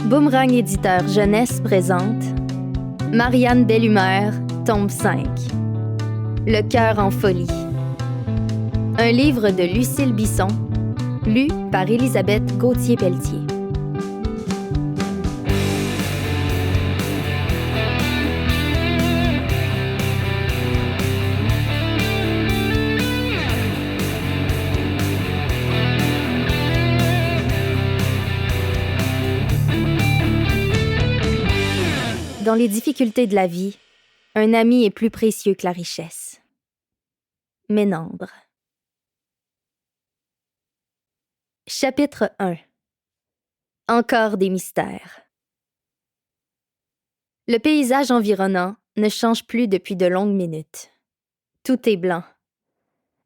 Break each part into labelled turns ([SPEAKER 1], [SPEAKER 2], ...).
[SPEAKER 1] Boomerang Éditeur Jeunesse présente Marianne Belle-Humeur, tome 5. Le cœur en folie. Un livre de Lucille Bisson, lu par Élisabeth Gauthier-Pelletier. Dans les difficultés de la vie, un ami est plus précieux que la richesse. Ménandre. Chapitre 1. Encore des mystères. Le paysage environnant ne change plus depuis de longues minutes. Tout est blanc.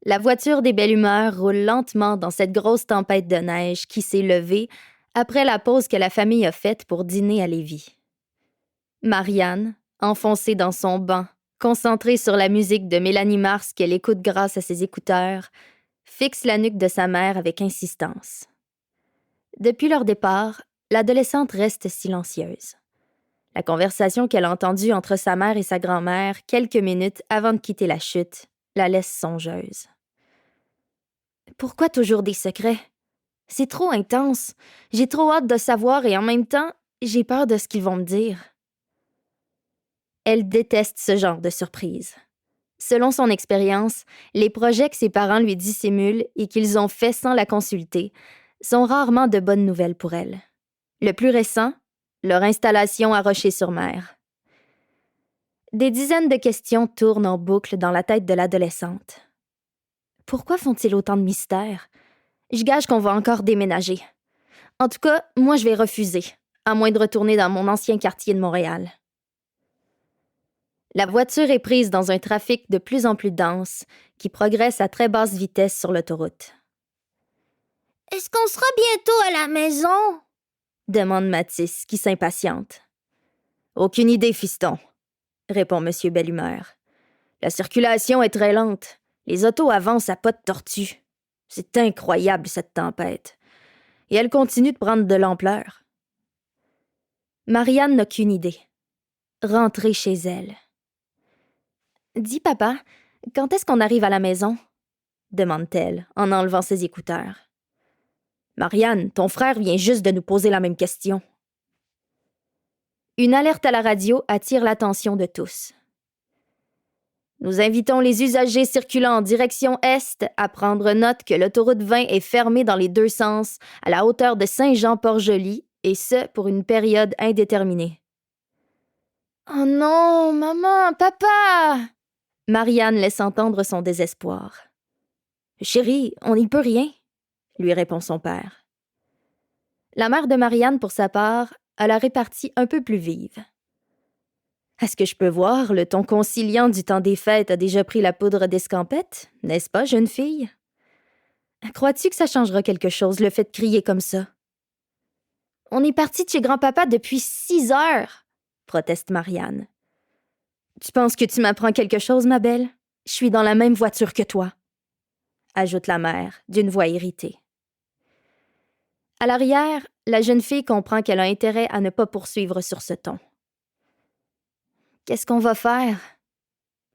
[SPEAKER 1] La voiture des Belle-Humeur roule lentement dans cette grosse tempête de neige qui s'est levée après la pause que la famille a faite pour dîner à Lévis. Marianne, enfoncée dans son banc, concentrée sur la musique de Mélanie Mars qu'elle écoute grâce à ses écouteurs, fixe la nuque de sa mère avec insistance. Depuis leur départ, l'adolescente reste silencieuse. La conversation qu'elle a entendue entre sa mère et sa grand-mère quelques minutes avant de quitter la chute la laisse songeuse. Pourquoi toujours des secrets? C'est trop intense. J'ai trop hâte de savoir et en même temps, j'ai peur de ce qu'ils vont me dire. Elle déteste ce genre de surprise. Selon son expérience, les projets que ses parents lui dissimulent et qu'ils ont faits sans la consulter sont rarement de bonnes nouvelles pour elle. Le plus récent, leur installation à Rocher-sur-Mer. Des dizaines de questions tournent en boucle dans la tête de l'adolescente. Pourquoi font-ils autant de mystères? Je gage qu'on va encore déménager. En tout cas, moi je vais refuser, à moins de retourner dans mon ancien quartier de Montréal. La voiture est prise dans un trafic de plus en plus dense qui progresse à très basse vitesse sur l'autoroute.
[SPEAKER 2] « Est-ce qu'on sera bientôt à la maison? »
[SPEAKER 1] demande Mathis, qui s'impatiente. « Aucune idée, fiston, » répond M. Belle-Humeur. « La circulation est très lente. Les autos avancent à pas de tortue. C'est incroyable, cette tempête. Et elle continue de prendre de l'ampleur. » Marianne n'a qu'une idée. Rentrer chez elle. « Dis, papa, quand est-ce qu'on arrive à la maison? » demande-t-elle en enlevant ses écouteurs. « Marianne, ton frère vient juste de nous poser la même question. » Une alerte à la radio attire l'attention de tous. Nous invitons les usagers circulant en direction est à prendre note que l'autoroute 20 est fermée dans les deux sens à la hauteur de Saint-Jean-Port-Joli, et ce, pour une période indéterminée.
[SPEAKER 2] « Oh non, maman, papa! »
[SPEAKER 1] Marianne laisse entendre son désespoir. « Chérie, on n'y peut rien, » lui répond son père. La mère de Marianne, pour sa part, a la répartie un peu plus vive. « À ce que je peux voir, le ton conciliant du temps des fêtes a déjà pris la poudre d'escampette, n'est-ce pas, jeune fille? Crois-tu que ça changera quelque chose, le fait de crier comme ça? »«
[SPEAKER 2] On est parti de chez grand-papa depuis 6 heures, »
[SPEAKER 1] proteste Marianne. « Tu penses que tu m'apprends quelque chose, ma belle? Je suis dans la même voiture que toi, » ajoute la mère, d'une voix irritée. À l'arrière, la jeune fille comprend qu'elle a intérêt à ne pas poursuivre sur ce ton. « Qu'est-ce qu'on va faire?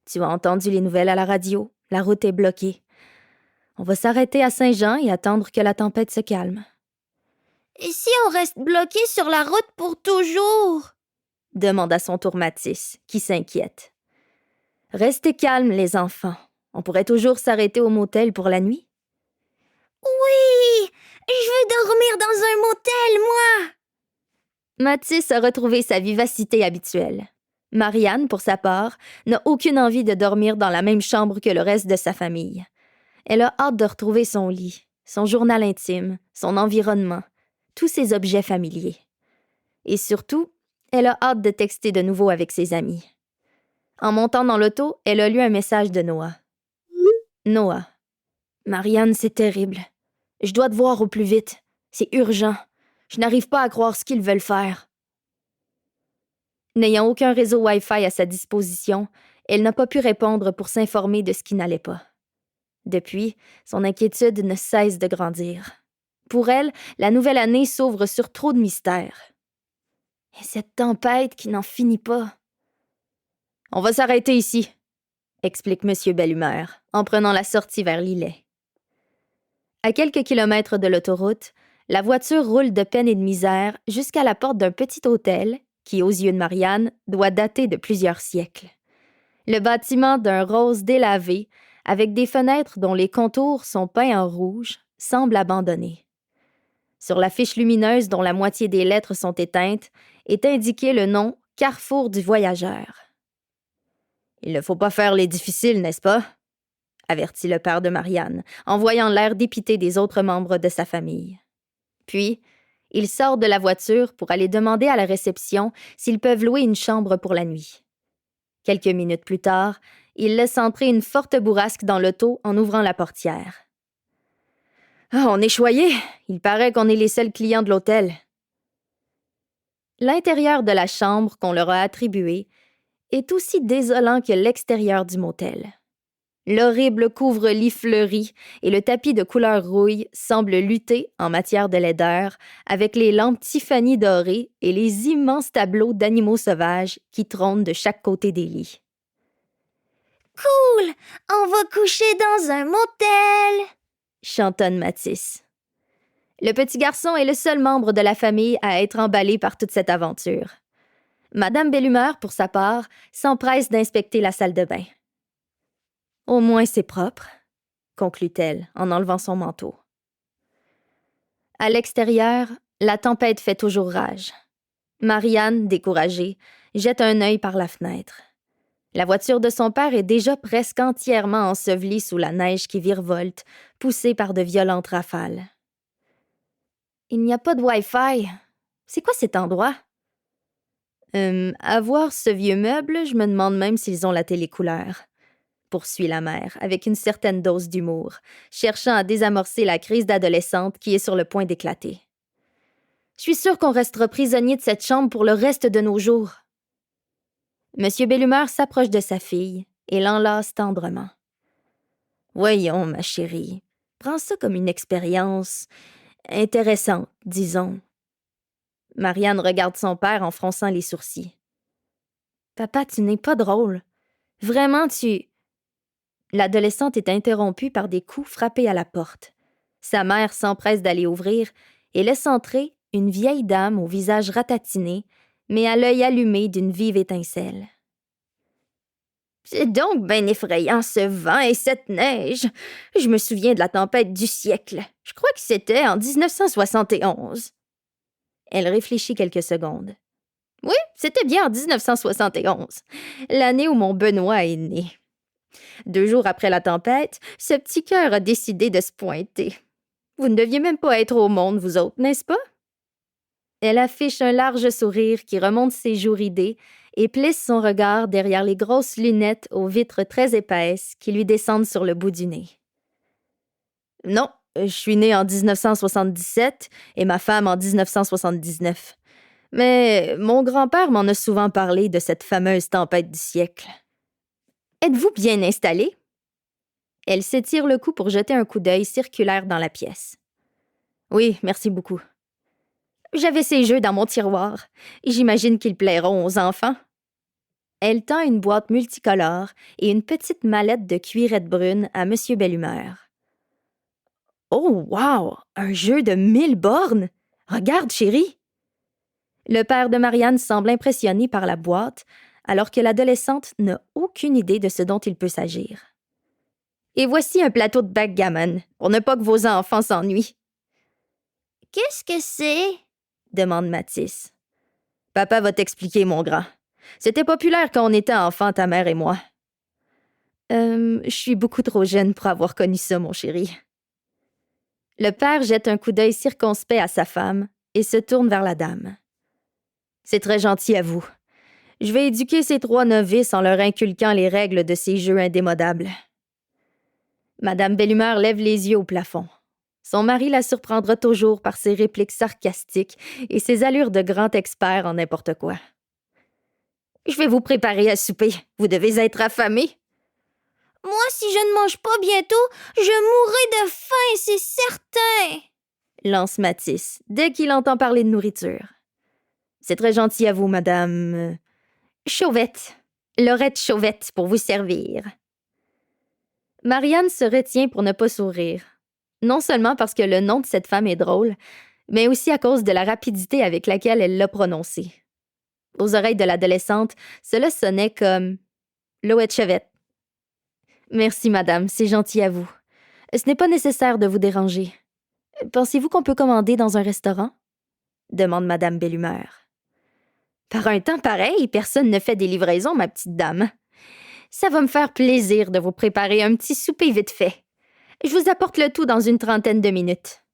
[SPEAKER 1] Tu as entendu les nouvelles à la radio, la route est bloquée. On va s'arrêter à Saint-Jean et attendre que la tempête se calme. »«
[SPEAKER 2] Et si on reste bloqué sur la route pour toujours? »
[SPEAKER 1] demande à son tour Mathis, qui s'inquiète. « Restez calmes, les enfants. On pourrait toujours s'arrêter au motel pour la nuit. »«
[SPEAKER 2] Oui! Je veux dormir dans un motel, moi! »
[SPEAKER 1] Mathis a retrouvé sa vivacité habituelle. Marianne, pour sa part, n'a aucune envie de dormir dans la même chambre que le reste de sa famille. Elle a hâte de retrouver son lit, son journal intime, son environnement, tous ses objets familiers. Et surtout, elle a hâte de texter de nouveau avec ses amis. En montant dans l'auto, elle a lu un message de Noah. Noah. « Marianne, c'est terrible. Je dois te voir au plus vite. C'est urgent. Je n'arrive pas à croire ce qu'ils veulent faire. » N'ayant aucun réseau Wi-Fi à sa disposition, elle n'a pas pu répondre pour s'informer de ce qui n'allait pas. Depuis, son inquiétude ne cesse de grandir. Pour elle, la nouvelle année s'ouvre sur trop de mystères. Et cette tempête qui n'en finit pas. On va s'arrêter ici, explique M. Belle-Humeur, en prenant la sortie vers l'îlet. À quelques kilomètres de l'autoroute, la voiture roule de peine et de misère jusqu'à la porte d'un petit hôtel qui, aux yeux de Marianne, doit dater de plusieurs siècles. Le bâtiment d'un rose délavé, avec des fenêtres dont les contours sont peints en rouge, semble abandonné. Sur l'affiche lumineuse dont la moitié des lettres sont éteintes est indiqué le nom « Carrefour du voyageur ». « Il ne faut pas faire les difficiles, n'est-ce pas? » avertit le père de Marianne, en voyant l'air dépité des autres membres de sa famille. Puis, il sort de la voiture pour aller demander à la réception s'ils peuvent louer une chambre pour la nuit. Quelques minutes plus tard, il laisse entrer une forte bourrasque dans l'auto en ouvrant la portière. « Ah, on est choyés! Il paraît qu'on est les seuls clients de l'hôtel. » L'intérieur de la chambre qu'on leur a attribuée est aussi désolant que l'extérieur du motel. L'horrible couvre-lit fleuri et le tapis de couleur rouille semblent lutter, en matière de laideur, avec les lampes Tiffany dorées et les immenses tableaux d'animaux sauvages qui trônent de chaque côté des lits.
[SPEAKER 2] « Cool! On va coucher dans un motel! »
[SPEAKER 1] chantonne Mathis. Le petit garçon est le seul membre de la famille à être emballé par toute cette aventure. Madame Belle-Humeur, pour sa part, s'empresse d'inspecter la salle de bain. « Au moins c'est propre, » conclut-elle en enlevant son manteau. À l'extérieur, la tempête fait toujours rage. Marianne, découragée, jette un œil par la fenêtre. La voiture de son père est déjà presque entièrement ensevelie sous la neige qui virevolte, poussée par de violentes rafales. Il n'y a pas de Wi-Fi. C'est quoi cet endroit? À voir ce vieux meuble, je me demande même s'ils ont la télécouleur, poursuit la mère, avec une certaine dose d'humour, cherchant à désamorcer la crise d'adolescente qui est sur le point d'éclater. Je suis sûre qu'on restera prisonnier de cette chambre pour le reste de nos jours. Monsieur Belle-Humeur s'approche de sa fille et l'enlace tendrement. Voyons, ma chérie, prends ça comme une expérience intéressante, disons. Marianne regarde son père en fronçant les sourcils. Papa, tu n'es pas drôle. Vraiment, tu... L'adolescente est interrompue par des coups frappés à la porte. Sa mère s'empresse d'aller ouvrir et laisse entrer une vieille dame au visage ratatiné, mais à l'œil allumé d'une vive étincelle. C'est donc bien effrayant, ce vent et cette neige. Je me souviens de la tempête du siècle. Je crois que c'était en 1971. Elle réfléchit quelques secondes. Oui, c'était bien en 1971, l'année où mon Benoît est né. 2 jours après la tempête, ce petit cœur a décidé de se pointer. Vous ne deviez même pas être au monde, vous autres, n'est-ce pas? Elle affiche un large sourire qui remonte ses joues ridées et plisse son regard derrière les grosses lunettes aux vitres très épaisses qui lui descendent sur le bout du nez. Non, je suis née en 1977 et ma femme en 1979. Mais mon grand-père m'en a souvent parlé de cette fameuse tempête du siècle. Êtes-vous bien installée? Elle s'étire le cou pour jeter un coup d'œil circulaire dans la pièce. Oui, merci beaucoup. J'avais ces jeux dans mon tiroir. J'imagine qu'ils plairont aux enfants. Elle tend une boîte multicolore et une petite mallette de cuirette brune à M. Belle-Humeur. Oh, wow! Un jeu de 1000 bornes! Regarde, chérie! Le père de Marianne semble impressionné par la boîte, alors que l'adolescente n'a aucune idée de ce dont il peut s'agir. Et voici un plateau de backgammon, pour ne pas que vos enfants s'ennuient.
[SPEAKER 2] « Qu'est-ce que c'est? »
[SPEAKER 1] demande Mathis. Papa va t'expliquer, mon grand. C'était populaire quand on était enfants, ta mère et moi. Je suis beaucoup trop jeune pour avoir connu ça, mon chéri. Le père jette un coup d'œil circonspect à sa femme et se tourne vers la dame. C'est très gentil à vous. Je vais éduquer ces 3 novices en leur inculquant les règles de ces jeux indémodables. Madame Belle-Humeur lève les yeux au plafond. Son mari la surprendra toujours par ses répliques sarcastiques et ses allures de grand expert en n'importe quoi. Je vais vous préparer à souper. Vous devez être affamés.
[SPEAKER 2] Moi, si je ne mange pas bientôt, je mourrai de faim, c'est certain,
[SPEAKER 1] lance Mathis dès qu'il entend parler de nourriture. C'est très gentil à vous, madame. Chauvette. Laurette Chauvette pour vous servir. Marianne se retient pour ne pas sourire. Non seulement parce que le nom de cette femme est drôle, mais aussi à cause de la rapidité avec laquelle elle l'a prononcé. Aux oreilles de l'adolescente, cela sonnait comme « Laurette Chauvette ». « Merci, madame, c'est gentil à vous. Ce n'est pas nécessaire de vous déranger. Pensez-vous qu'on peut commander dans un restaurant? » demande madame Bellumeur. « Par un temps pareil, personne ne fait des livraisons, ma petite dame. Ça va me faire plaisir de vous préparer un petit souper vite fait. Je vous apporte le tout dans une trentaine de minutes. »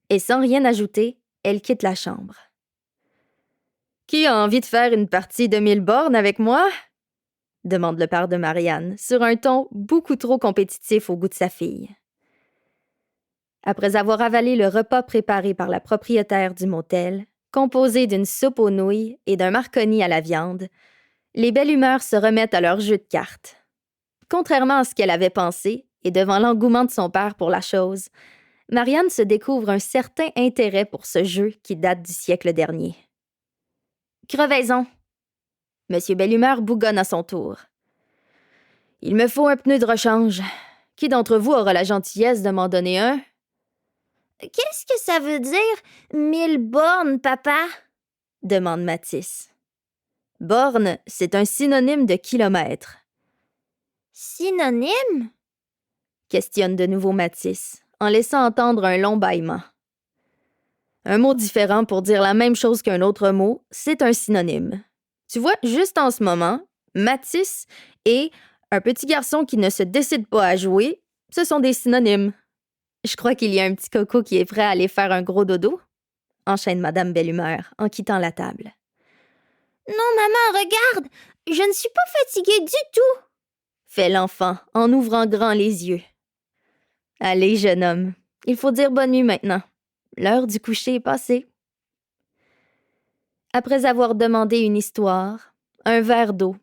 [SPEAKER 1] Et sans rien ajouter, elle quitte la chambre. « Qui a envie de faire une partie de 1000 bornes avec moi? » demande le père de Marianne, sur un ton beaucoup trop compétitif au goût de sa fille. Après avoir avalé le repas préparé par la propriétaire du motel, composé d'une soupe aux nouilles et d'un marconi à la viande, les Bellumeur se remettent à leur jeu de cartes. Contrairement à ce qu'elle avait pensé, et devant l'engouement de son père pour la chose, Marianne se découvre un certain intérêt pour ce jeu qui date du siècle dernier. « Crevaison! » Monsieur Bellumeur bougonne à son tour. « Il me faut un pneu de rechange. Qui d'entre vous aura la gentillesse de m'en donner un? »
[SPEAKER 2] « Qu'est-ce que ça veut dire, 1000 bornes, papa? »
[SPEAKER 1] demande Mathis. « Borne, c'est un synonyme de kilomètre. »
[SPEAKER 2] « Synonyme? »
[SPEAKER 1] questionne de nouveau Mathis, en laissant entendre un long bâillement. Un mot différent pour dire la même chose qu'un autre mot, c'est un synonyme. Tu vois, juste en ce moment, Mathis et un petit garçon qui ne se décide pas à jouer, ce sont des synonymes. Je crois qu'il y a un petit coco qui est prêt à aller faire un gros dodo, enchaîne madame Bellumeur en quittant la table.
[SPEAKER 2] « Non, maman, regarde! Je ne suis pas fatiguée du tout! »
[SPEAKER 1] fait l'enfant en ouvrant grand les yeux. Allez, jeune homme, il faut dire bonne nuit maintenant. L'heure du coucher est passée. Après avoir demandé une histoire, un verre d'eau,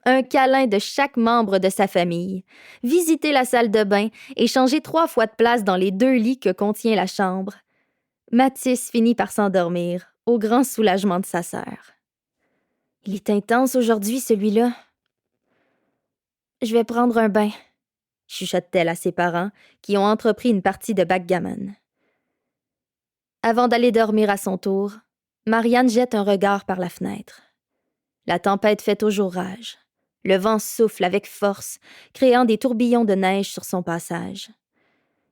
[SPEAKER 1] un câlin de chaque membre de sa famille, visité la salle de bain et changé 3 fois de place dans les 2 lits que contient la chambre, Mathis finit par s'endormir, au grand soulagement de sa sœur. Il est intense aujourd'hui, celui-là. Je vais prendre un bain, chuchote-t-elle à ses parents qui ont entrepris une partie de backgammon. Avant d'aller dormir à son tour, Marianne jette un regard par la fenêtre. La tempête fait toujours rage. Le vent souffle avec force, créant des tourbillons de neige sur son passage.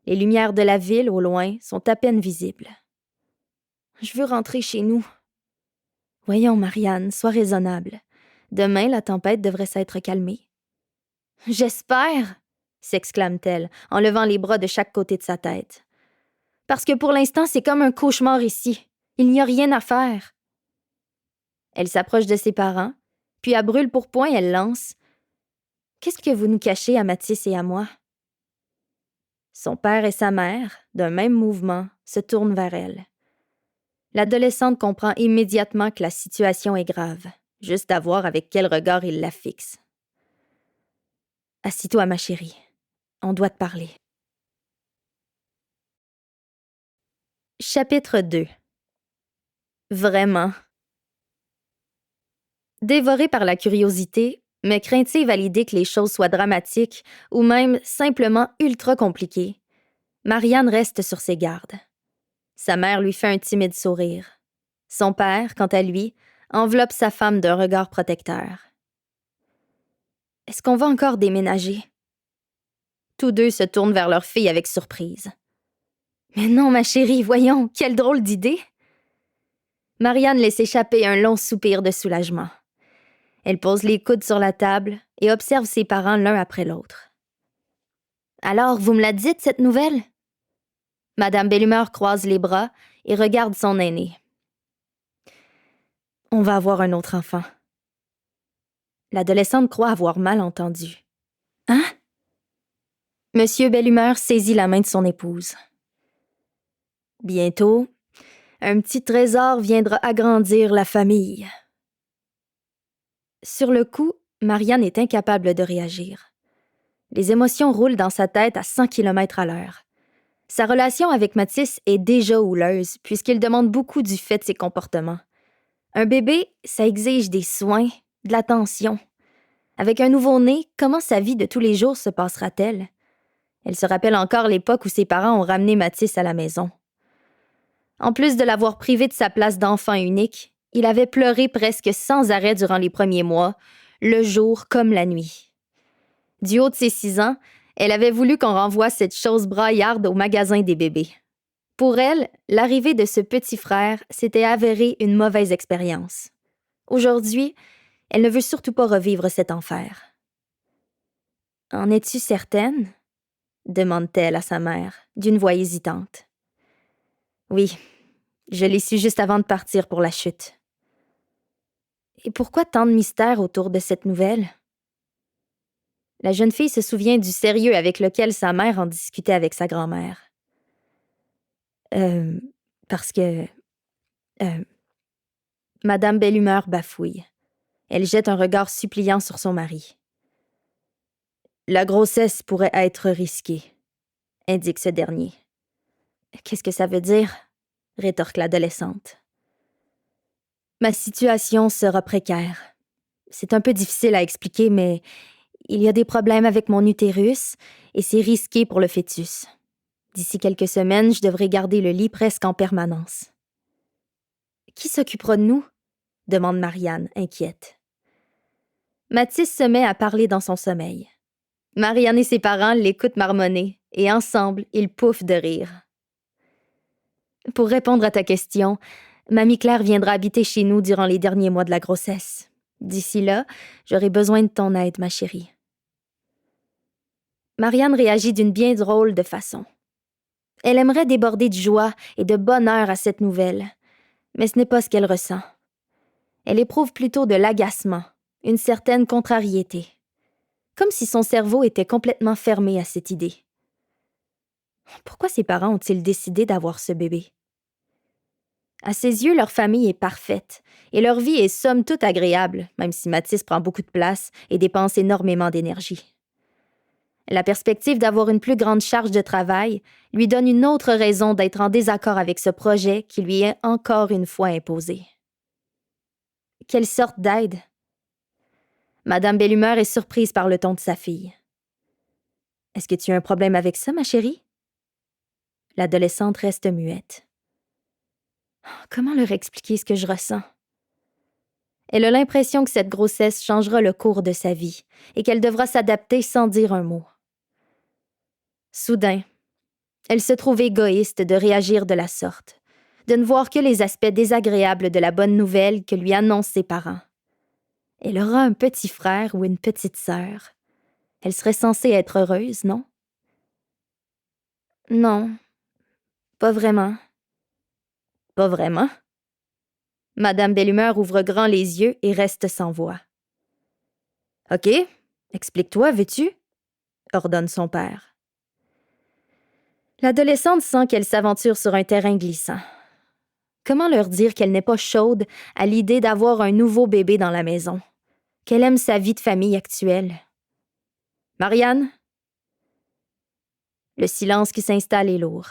[SPEAKER 1] Les lumières de la ville, au loin, sont à peine visibles. Je veux rentrer chez nous. Voyons, Marianne, sois raisonnable. Demain, la tempête devrait s'être calmée. J'espère, s'exclame-t-elle, en levant les bras de chaque côté de sa tête. Parce que pour l'instant, c'est comme un cauchemar ici. Il n'y a rien à faire. Elle s'approche de ses parents, puis à brûle-pourpoint, elle lance « Qu'est-ce que vous nous cachez à Mathis et à moi? » Son père et sa mère, d'un même mouvement, se tournent vers elle. L'adolescente comprend immédiatement que la situation est grave, juste à voir avec quel regard il la fixe. « Assis-toi, ma chérie. On doit te parler. » Chapitre 2. Vraiment. Dévorée par la curiosité, mais craintive à l'idée que les choses soient dramatiques ou même simplement ultra compliquées, Marianne reste sur ses gardes. Sa mère lui fait un timide sourire. Son père, quant à lui, enveloppe sa femme d'un regard protecteur. « Est-ce qu'on va encore déménager? » Tous deux se tournent vers leur fille avec surprise. « Mais non, ma chérie, voyons, quelle drôle d'idée! » Marianne laisse échapper un long soupir de soulagement. Elle pose les coudes sur la table et observe ses parents l'un après l'autre. « Alors, vous me la dites, cette nouvelle? » Madame Bellumeur croise les bras et regarde son aîné. « On va avoir un autre enfant. » L'adolescente croit avoir mal entendu. « Hein? » Monsieur Bellumeur saisit la main de son épouse. « Bientôt, un petit trésor viendra agrandir la famille. » Sur le coup, Marianne est incapable de réagir. Les émotions roulent dans sa tête à 100 km/h. Sa relation avec Mathis est déjà houleuse, puisqu'il demande beaucoup du fait de ses comportements. Un bébé, ça exige des soins, de l'attention. Avec un nouveau-né, comment sa vie de tous les jours se passera-t-elle? Elle se rappelle encore l'époque où ses parents ont ramené Mathis à la maison. En plus de l'avoir privé de sa place d'enfant unique, il avait pleuré presque sans arrêt durant les premiers mois, le jour comme la nuit. Du haut de ses 6 ans, elle avait voulu qu'on renvoie cette chose braillarde au magasin des bébés. Pour elle, l'arrivée de ce petit frère s'était avérée une mauvaise expérience. Aujourd'hui, elle ne veut surtout pas revivre cet enfer. « En es-tu certaine? » demande-t-elle à sa mère, d'une voix hésitante. « Oui, je l'ai su juste avant de partir pour la chute. » Et pourquoi tant de mystère autour de cette nouvelle? La jeune fille se souvient du sérieux avec lequel sa mère en discutait avec sa grand-mère. Parce que... Madame Belle-Humeur bafouille. Elle jette un regard suppliant sur son mari. « La grossesse pourrait être risquée, » indique ce dernier. « Qu'est-ce que ça veut dire? » rétorque l'adolescente. « Ma situation sera précaire. C'est un peu difficile à expliquer, mais il y a des problèmes avec mon utérus et c'est risqué pour le fœtus. D'ici quelques semaines, je devrais garder le lit presque en permanence. »« Qui s'occupera de nous? » demande Marianne, inquiète. Mathis se met à parler dans son sommeil. Marianne et ses parents l'écoutent marmonner, et ensemble, ils pouffent de rire. Pour répondre à ta question, Mamie Claire viendra habiter chez nous durant les derniers mois de la grossesse. D'ici là, j'aurai besoin de ton aide, ma chérie. Marianne réagit d'une bien drôle de façon. Elle aimerait déborder de joie et de bonheur à cette nouvelle, mais ce n'est pas ce qu'elle ressent. Elle éprouve plutôt de l'agacement, une certaine contrariété, comme si son cerveau était complètement fermé à cette idée. Pourquoi ses parents ont-ils décidé d'avoir ce bébé? À ses yeux, leur famille est parfaite, et leur vie est somme toute agréable, même si Mathis prend beaucoup de place et dépense énormément d'énergie. La perspective d'avoir une plus grande charge de travail lui donne une autre raison d'être en désaccord avec ce projet qui lui est encore une fois imposé. Quelle sorte d'aide? Madame Belle-Humeur est surprise par le ton de sa fille. « Est-ce que tu as un problème avec ça, ma chérie? » L'adolescente reste muette. Comment leur expliquer ce que je ressens? Elle a l'impression que cette grossesse changera le cours de sa vie et qu'elle devra s'adapter sans dire un mot. Soudain, elle se trouve égoïste de réagir de la sorte, de ne voir que les aspects désagréables de la bonne nouvelle que lui annoncent ses parents. Elle aura un petit frère ou une petite sœur. Elle serait censée être heureuse, non? Non, pas vraiment. Pas vraiment? Madame Belle-Humeur ouvre grand les yeux et reste sans voix. « OK, explique-toi, veux-tu? » ordonne son père. L'adolescente sent qu'elle s'aventure sur un terrain glissant. Comment leur dire qu'elle n'est pas chaude à l'idée d'avoir un nouveau bébé dans la maison, qu'elle aime sa vie de famille actuelle? « Marianne? » Le silence qui s'installe est lourd.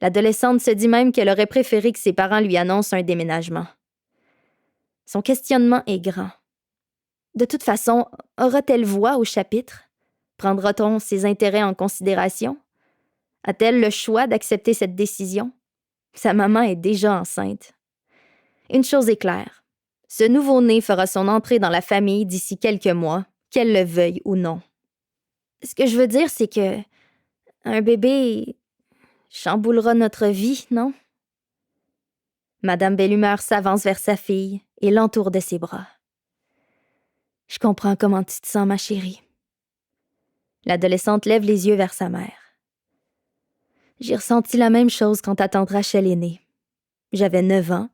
[SPEAKER 1] L'adolescente se dit même qu'elle aurait préféré que ses parents lui annoncent un déménagement. Son questionnement est grand. De toute façon, aura-t-elle voix au chapitre? Prendra-t-on ses intérêts en considération? A-t-elle le choix d'accepter cette décision? Sa maman est déjà enceinte. Une chose est claire, ce nouveau-né fera son entrée dans la famille d'ici quelques mois, qu'elle le veuille ou non. Ce que je veux dire, c'est que un bébé chamboulera notre vie, non? Madame Belle-Humeur s'avance vers sa fille et l'entoure de ses bras. « Je comprends comment tu te sens, ma chérie. » L'adolescente lève les yeux vers sa mère. « J'ai ressenti la même chose quand ta tante Rachel est née. J'avais 9 ans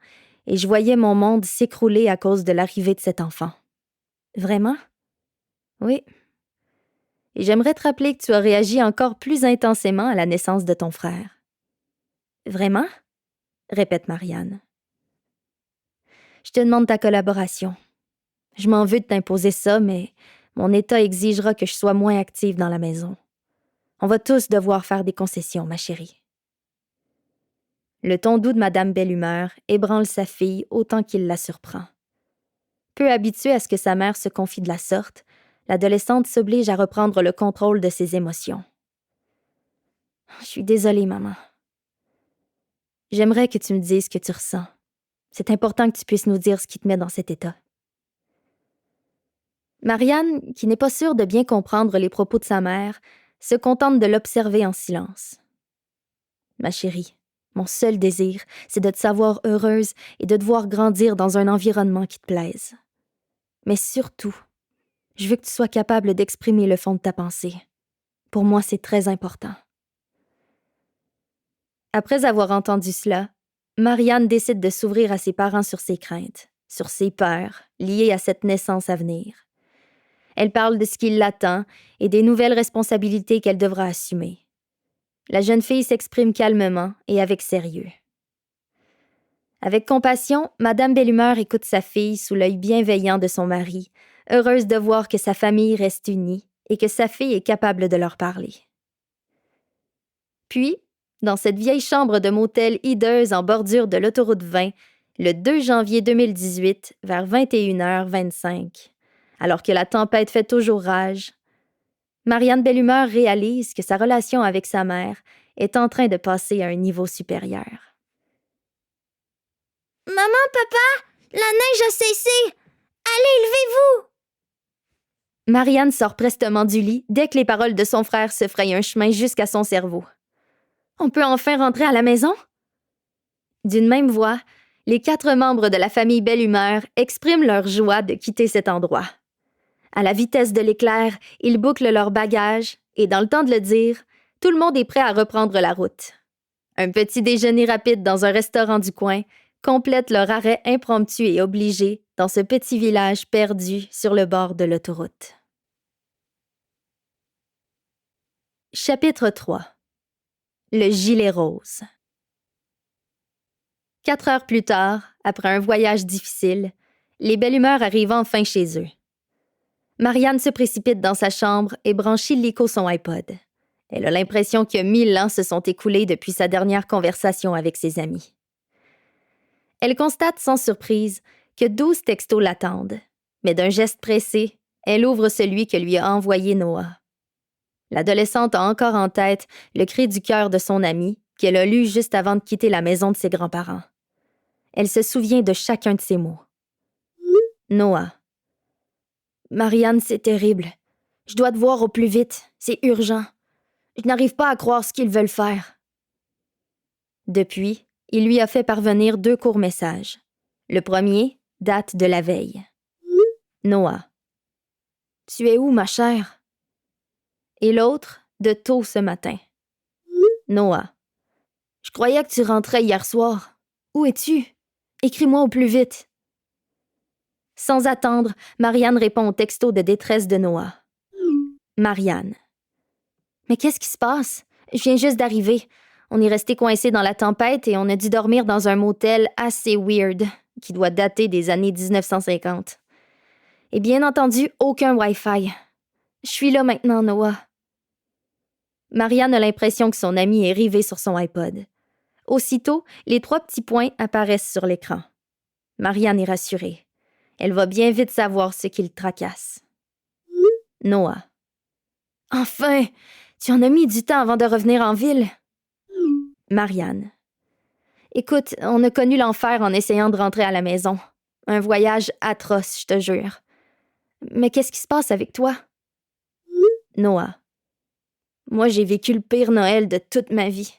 [SPEAKER 1] et je voyais mon monde s'écrouler à cause de l'arrivée de cet enfant. » « Vraiment? » »« Oui. Et j'aimerais te rappeler que tu as réagi encore plus intensément à la naissance de ton frère. »« Vraiment? » répète Marianne. « Je te demande ta collaboration. Je m'en veux de t'imposer ça, mais mon état exigera que je sois moins active dans la maison. On va tous devoir faire des concessions, ma chérie. » Le ton doux de Madame Belle-Humeur ébranle sa fille autant qu'il la surprend. Peu habituée à ce que sa mère se confie de la sorte, l'adolescente s'oblige à reprendre le contrôle de ses émotions. « Je suis désolée, maman. J'aimerais que tu me dises ce que tu ressens. C'est important que tu puisses nous dire ce qui te met dans cet état. » Marianne, qui n'est pas sûre de bien comprendre les propos de sa mère, se contente de l'observer en silence. « Ma chérie, mon seul désir, c'est de te savoir heureuse et de te voir grandir dans un environnement qui te plaise. Mais surtout, je veux que tu sois capable d'exprimer le fond de ta pensée. Pour moi, c'est très important. » Après avoir entendu cela, Marianne décide de s'ouvrir à ses parents sur ses craintes, sur ses peurs, liées à cette naissance à venir. Elle parle de ce qui l'attend et des nouvelles responsabilités qu'elle devra assumer. La jeune fille s'exprime calmement et avec sérieux. Avec compassion, Madame Belle-Humeur écoute sa fille sous l'œil bienveillant de son mari, heureuse de voir que sa famille reste unie et que sa fille est capable de leur parler. Puis, dans cette vieille chambre de motel hideuse en bordure de l'autoroute 20, le 2 janvier 2018, vers 21h25, alors que la tempête fait toujours rage, Marianne Belle-Humeur réalise que sa relation avec sa mère est en train de passer à un niveau supérieur.
[SPEAKER 2] « Maman, papa, la neige a cessé! Allez, levez-vous! »
[SPEAKER 1] Marianne sort prestement du lit dès que les paroles de son frère se frayent un chemin jusqu'à son cerveau. « On peut enfin rentrer à la maison? » D'une même voix, les 4 membres de la famille Belle-Humeur expriment leur joie de quitter cet endroit. À la vitesse de l'éclair, ils bouclent leurs bagages et, dans le temps de le dire, tout le monde est prêt à reprendre la route. Un petit déjeuner rapide dans un restaurant du coin complète leur arrêt impromptu et obligé dans ce petit village perdu sur le bord de l'autoroute. Chapitre 3. Le gilet rose. 4 heures plus tard, après un voyage difficile, les Belle-Humeur arrivent enfin chez eux. Marianne se précipite dans sa chambre et branche illico son iPod. Elle a l'impression que 1000 ans se sont écoulés depuis sa dernière conversation avec ses amis. Elle constate sans surprise que 12 textos l'attendent, mais d'un geste pressé, elle ouvre celui que lui a envoyé Noah. L'adolescente a encore en tête le cri du cœur de son ami qu'elle a lu juste avant de quitter la maison de ses grands-parents. Elle se souvient de chacun de ses mots. Noah. Marianne, c'est terrible. Je dois te voir au plus vite. C'est urgent. Je n'arrive pas à croire ce qu'ils veulent faire. Depuis, il lui a fait parvenir 2 courts messages. Le premier date de la veille. Noah. Tu es où, ma chère? Et l'autre, de tôt ce matin. Noah. Je croyais que tu rentrais hier soir. Où es-tu? Écris-moi au plus vite. Sans attendre, Marianne répond au texto de détresse de Noah. Marianne. Mais qu'est-ce qui se passe? Je viens juste d'arriver. On est resté coincé dans la tempête et on a dû dormir dans un motel assez weird, qui doit dater des années 1950. Et bien entendu, aucun Wi-Fi. Je suis là maintenant, Noah. Marianne a l'impression que son ami est rivé sur son iPod. Aussitôt, les 3 petits points apparaissent sur l'écran. Marianne est rassurée. Elle va bien vite savoir ce qui le tracasse. Noah. Enfin! Tu en as mis du temps avant de revenir en ville? Marianne. Écoute, on a connu l'enfer en essayant de rentrer à la maison. Un voyage atroce, je te jure. Mais qu'est-ce qui se passe avec toi? Noah. Moi, j'ai vécu le pire Noël de toute ma vie.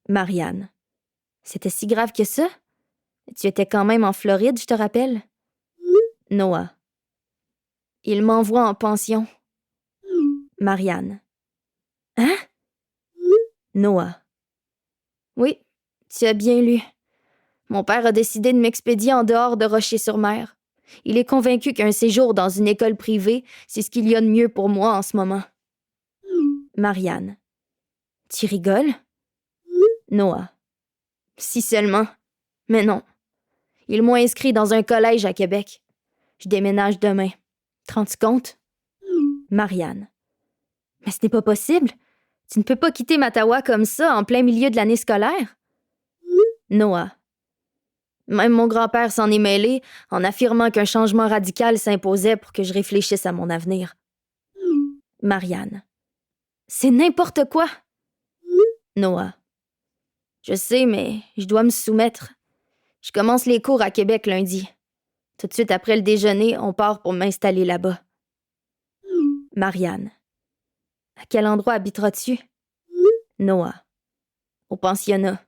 [SPEAKER 1] Marianne. C'était si grave que ça? Tu étais quand même en Floride, je te rappelle? Noah. Il m'envoie en pension. Marianne. Hein? Noah. Oui, tu as bien lu. Mon père a décidé de m'expédier en dehors de Rocher-sur-Mer. Il est convaincu qu'un séjour dans une école privée, c'est ce qu'il y a de mieux pour moi en ce moment. Marianne. Tu rigoles? Noah. Si seulement. Mais non. Ils m'ont inscrit dans un collège à Québec. Je déménage demain. Te rends-tu compte? Marianne. Mais ce n'est pas possible. Tu ne peux pas quitter Mattawa comme ça en plein milieu de l'année scolaire. Noah. Même mon grand-père s'en est mêlé en affirmant qu'un changement radical s'imposait pour que je réfléchisse à mon avenir. Marianne. C'est n'importe quoi! Noah. Je sais, mais je dois me soumettre. Je commence les cours à Québec lundi. Tout de suite après le déjeuner, on part pour m'installer là-bas. Marianne. À quel endroit habiteras-tu? Noah. Au pensionnat.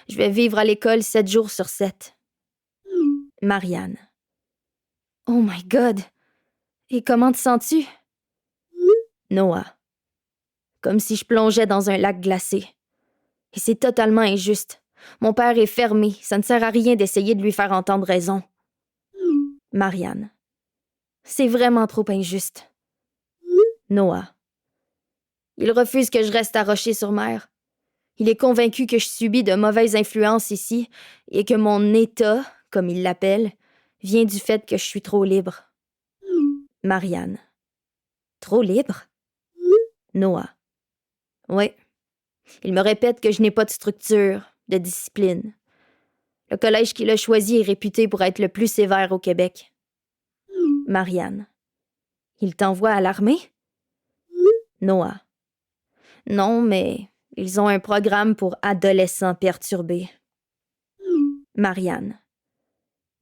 [SPEAKER 1] Je vais vivre à l'école 7 jours sur 7. Marianne. Oh my God! Et comment te sens-tu? Noah. Comme si je plongeais dans un lac glacé. Et c'est totalement injuste. Mon père est fermé, ça ne sert à rien d'essayer de lui faire entendre raison. Marianne. C'est vraiment trop injuste. Noah. Il refuse que je reste à Rocher-sur-Mer. Il est convaincu que je subis de mauvaises influences ici et que mon état, comme il l'appelle, vient du fait que je suis trop libre. Marianne. Trop libre? Noah. Oui. Il me répète que je n'ai pas de structure, de discipline. Le collège qu'il a choisi est réputé pour être le plus sévère au Québec. Marianne. Il t'envoie à l'armée? Noah. Non, mais ils ont un programme pour adolescents perturbés. Marianne.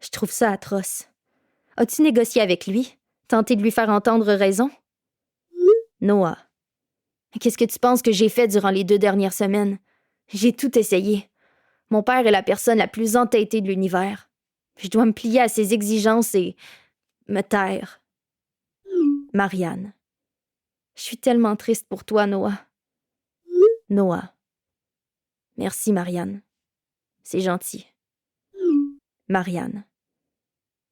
[SPEAKER 1] Je trouve ça atroce. As-tu négocié avec lui? Tenté de lui faire entendre raison? Noah. Qu'est-ce que tu penses que j'ai fait durant les 2 dernières semaines? J'ai tout essayé. Mon père est la personne la plus entêtée de l'univers. Je dois me plier à ses exigences et me taire. Marianne. Je suis tellement triste pour toi, Noah. Noah. Merci, Marianne. C'est gentil. Marianne.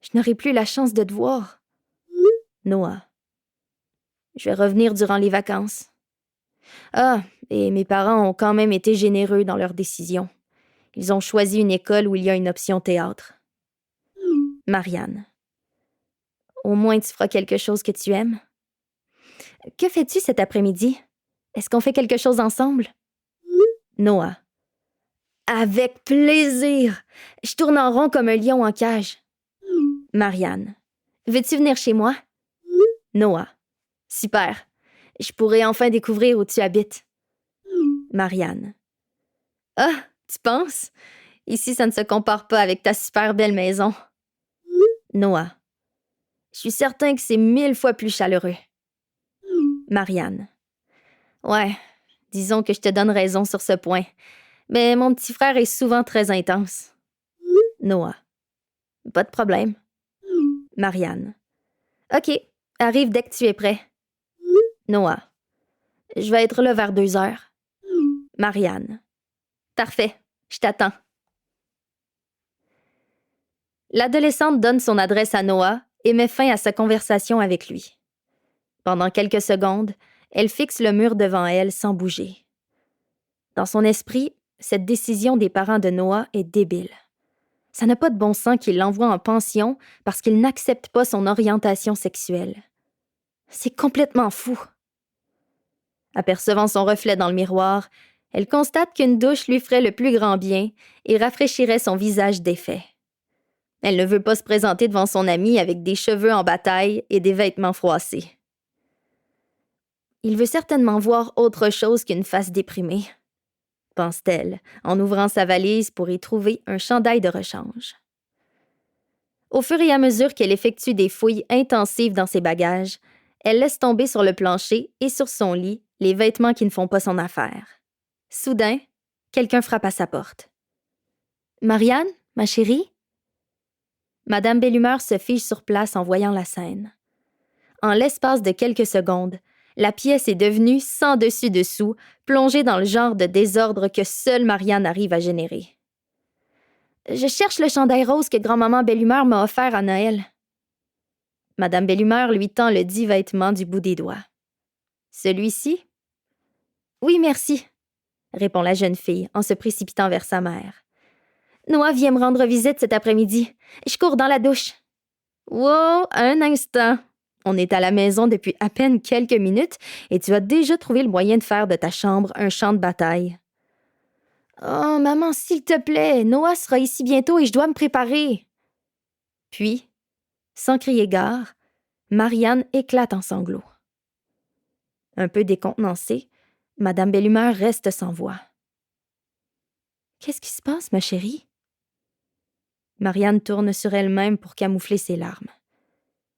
[SPEAKER 1] Je n'aurai plus la chance de te voir. Noah. Je vais revenir durant les vacances. Ah, et mes parents ont quand même été généreux dans leurs décisions. Ils ont choisi une école où il y a une option théâtre. Marianne. Au moins tu feras quelque chose que tu aimes. Que fais-tu cet après-midi? Est-ce qu'on fait quelque chose ensemble? Noah. Avec plaisir! Je tourne en rond comme un lion en cage. Marianne. Veux-tu venir chez moi? Noah. Super. Je pourrais enfin découvrir où tu habites. Marianne. Ah, tu penses? Ici, ça ne se compare pas avec ta super belle maison. Noah. Je suis certain que c'est 1000 fois plus chaleureux. Marianne. Ouais, disons que je te donne raison sur ce point. Mais mon petit frère est souvent très intense. Noah. Pas de problème. Marianne. OK, arrive dès que tu es prêt. Noah. Je vais être là vers 2 heures. Marianne. Parfait, je t'attends. L'adolescente donne son adresse à Noah et met fin à sa conversation avec lui. Pendant quelques secondes, elle fixe le mur devant elle sans bouger. Dans son esprit, cette décision des parents de Noah est débile. Ça n'a pas de bon sens qu'il l'envoie en pension parce qu'il n'accepte pas son orientation sexuelle. C'est complètement fou. Apercevant son reflet dans le miroir, elle constate qu'une douche lui ferait le plus grand bien et rafraîchirait son visage défait. Elle ne veut pas se présenter devant son ami avec des cheveux en bataille et des vêtements froissés. Il veut certainement voir autre chose qu'une face déprimée, pense-t-elle, en ouvrant sa valise pour y trouver un chandail de rechange. Au fur et à mesure qu'elle effectue des fouilles intensives dans ses bagages, elle laisse tomber sur le plancher et sur son lit les vêtements qui ne font pas son affaire. Soudain, quelqu'un frappe à sa porte. « Marianne, ma chérie? » Madame Bellumeur se fige sur place en voyant la scène. En l'espace de quelques secondes, la pièce est devenue sans dessus-dessous, plongée dans le genre de désordre que seule Marianne arrive à générer. « Je cherche le chandail rose que grand-maman Bellumeur m'a offert à Noël. » Madame Bellumeur lui tend le dit vêtement du bout des doigts. « Celui-ci? »« Oui, merci, » répond la jeune fille en se précipitant vers sa mère. « Noah vient me rendre visite cet après-midi. Je cours dans la douche. »« Wow, un instant. On est à la maison depuis à peine quelques minutes et tu as déjà trouvé le moyen de faire de ta chambre un champ de bataille. » Oh, maman, s'il te plaît, Noah sera ici bientôt et je dois me préparer. Puis, sans crier gare, Marianne éclate en sanglots. Un peu décontenancée, Madame Bellumeur reste sans voix. Qu'est-ce qui se passe, ma chérie? Marianne tourne sur elle-même pour camoufler ses larmes.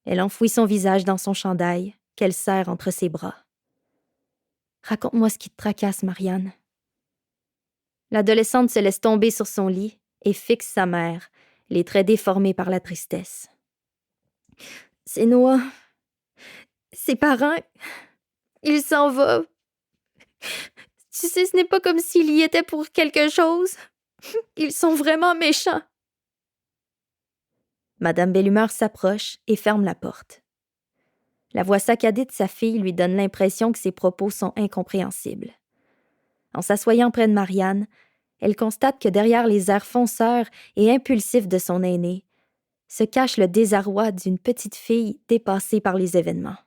[SPEAKER 1] Elle enfouit son visage dans son chandail, qu'elle serre entre ses bras. Raconte-moi ce qui te tracasse, Marianne. L'adolescente se laisse tomber sur son lit et fixe sa mère, les traits déformés par la tristesse. C'est Noah. Ses parents. Il s'en va. Tu sais, ce n'est pas comme s'il y était pour quelque chose. Ils sont vraiment méchants. Madame Bellumeur s'approche et ferme la porte. La voix saccadée de sa fille lui donne l'impression que ses propos sont incompréhensibles. En s'assoyant près de Marianne, elle constate que derrière les airs fonceurs et impulsifs de son aînée se cache le désarroi d'une petite fille dépassée par les événements.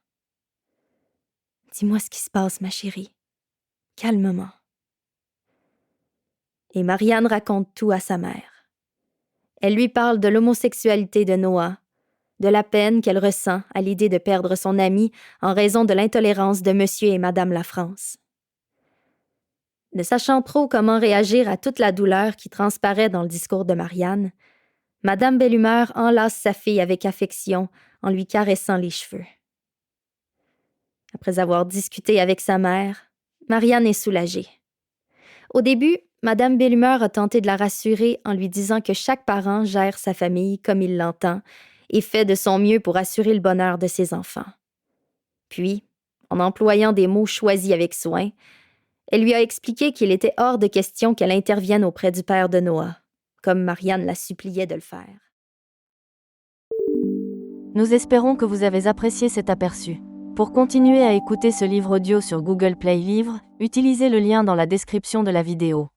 [SPEAKER 1] « Dis-moi ce qui se passe, ma chérie. Calmement. » Et Marianne raconte tout à sa mère. Elle lui parle de l'homosexualité de Noah, de la peine qu'elle ressent à l'idée de perdre son ami en raison de l'intolérance de Monsieur et Madame La France. Ne sachant trop comment réagir à toute la douleur qui transparaît dans le discours de Marianne, Madame Bellumeur enlace sa fille avec affection en lui caressant les cheveux. Après avoir discuté avec sa mère, Marianne est soulagée. Au début, Madame Bellumeur a tenté de la rassurer en lui disant que chaque parent gère sa famille comme il l'entend et fait de son mieux pour assurer le bonheur de ses enfants. Puis, en employant des mots choisis avec soin, elle lui a expliqué qu'il était hors de question qu'elle intervienne auprès du père de Noah, comme Marianne la suppliait de le faire.
[SPEAKER 3] Nous espérons que vous avez apprécié cet aperçu. Pour continuer à écouter ce livre audio sur Google Play Livres, utilisez le lien dans la description de la vidéo.